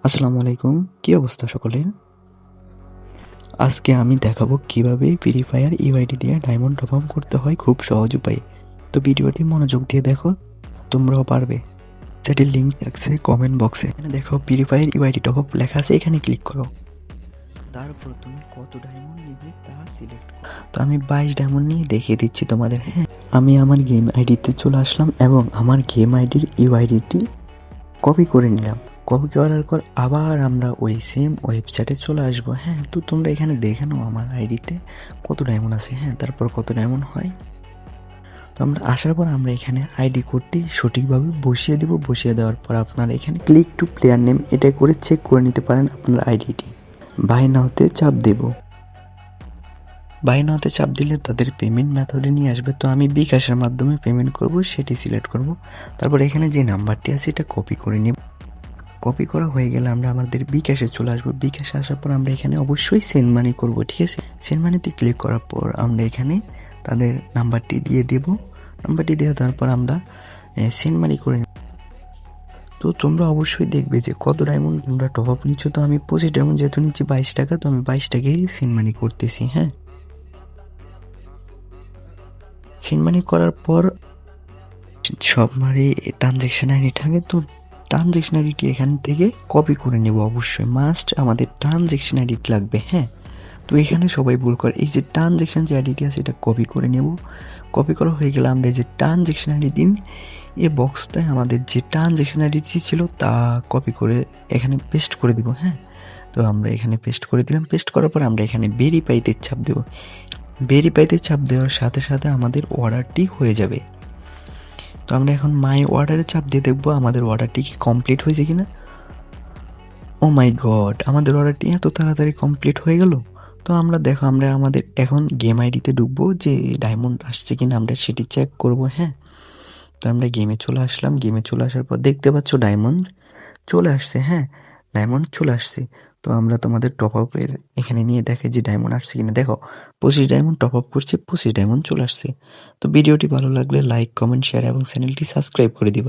আসসালামু আলাইকুম, কি অবস্থা সকলের? আজকে আমি দেখাবো কিভাবে ফ্রি ফায়ার ইউআইডি দিয়ে ডায়মন্ড টপ আপ করতে হয় খুব সহজ উপায়ে। তো ভিডিওটি মনোযোগ দিয়ে দেখো, তোমরাও পারবে। সেটির লিঙ্ক থাকছে কমেন্ট বক্সে। এখানে দেখো free fire UID top up লেখা আছে, এখানে ক্লিক করো। তারপর তুমি কত ডায়মন্ড নিবে তা সিলেক্ট করো। তো আমি 22 ডায়মন্ড নিয়ে দেখিয়ে দিচ্ছি তোমাদের। হ্যাঁ, আমি আমার গেম আইডিতে চলে আসলাম এবং আমার গেম আইডির ইউআইডিটি কপি করে নিলাম। কপি করার পর আবার আমরা ওই সেম ওয়েবসাইটে চলে আসবো। হ্যাঁ, তো তোমরা এখানে দেখে নাও আমার আইডিতে কত ডায়মন্ড আছে। হ্যাঁ, তারপর কত ডায়মন্ড হয়। তো আমরা আসার পর আমরা এখানে আইডি কোডটি সঠিকভাবে বসিয়ে দেব। বসিয়ে দেওয়ার পর আপনারা এখানে ক্লিক টু প্লেয়ার নেম এটা করে চেক করে নিতে পারেন আপনার আইডিটি। বাই নাওতে চাপ দেব। বাই নাওতে চাপ দিলে তাদের পেমেন্ট মেথডে নিয়ে আসবে। তো আমি বিকাশের মাধ্যমে পেমেন্ট করব, সেটি সিলেক্ট করব। তারপর এখানে যে নাম্বারটি আছে এটা কপি করে নেব। কপি করা হয়ে গেলে আমরা আমাদের বিকাশে চলে আসবো। বিকাশে আসার পর আমরা এখানে অবশ্যই সেন্ড মানি করবো, ঠিক আছে। সেন্ড মানিতে ক্লিক করার পর আমরা এখানে তাদের নাম্বারটি দিয়ে দেব। নাম্বারটি দিয়ে দেওয়ার পর আমরা সেন্ড মানি করে নেব। তো তোমরা অবশ্যই দেখবে যে কত ডায়মন্ড তোমরা টপ আপ নিচ্ছ। তো আমি 25 ডায়মন্ড যেহেতু নিচ্ছি 22 টাকা, তো আমি 22 টাকাই সেন্ড মানি করতেছি। হ্যাঁ, সেন্ড মানি করার পর সব মারি ট্রানজ্যাকশন আইডি থাকে। তো ট্রানজ্যাকশন আইডিটি এখান থেকে কপি করে নেব। অবশ্যই মাস্ট আমাদের ট্রানজ্যাকশন আইডি লাগবে। হ্যাঁ, তো এখানে সবাই ভুল করে, এই যে ট্রানজ্যাকশন যে আইডিটি আছে এটা কপি করে নেব। কপি করা হয়ে গেলে আমরা এই যে ট্রানজ্যাকশন আইডি দিন, এই বক্সটায় আমাদের যে ট্রানজ্যাকশন আইডিটি ছিল তা কপি করে এখানে পেস্ট করে দিব। হ্যাঁ, তো আমরা এখানে পেস্ট করে দিলাম। পেস্ট করার পর আমরা এখানে ভেরিফাইতে চাপ দেব। ভেরিফাইতে চাপ দেওয়ার সাথে সাথে আমাদের অর্ডারটি হয়ে যাবে। তো আমরা এখন মাই অর্ডারে চাপ দিয়ে দেখবো আমাদের অর্ডারটি কি কমপ্লিট হয়েছে কিনা। ও মাই গড, আমাদের অর্ডারটি এত তাড়াতাড়ি কমপ্লিট হয়ে গেল। তো আমরা দেখো আমরা আমাদের এখন গেম আইডিতে ঢুকবো, যে ডায়মন্ড আসছে কিনা আমরা সেটি চেক করব। হ্যাঁ, তো আমরা গেমে চলে আসলাম। গেমে চলে আসার পর দেখতে পাচ্ছ ডায়মন্ড চলে আসছে। হ্যাঁ, ডায়মন্ড চলে আসছে। তো আমরা তোমাদের টপ আপের এখানে নিয়ে দেখে যে ডায়মন্ড আসছে কিনা। দেখো 25 ডায়মন্ড টপ আপ করছে, 25 ডায়মন্ড চলে আসছে। তো ভিডিওটি ভালো লাগলে লাইক, কমেন্ট, শেয়ার এবং চ্যানেলটি সাবস্ক্রাইব করে দিবা।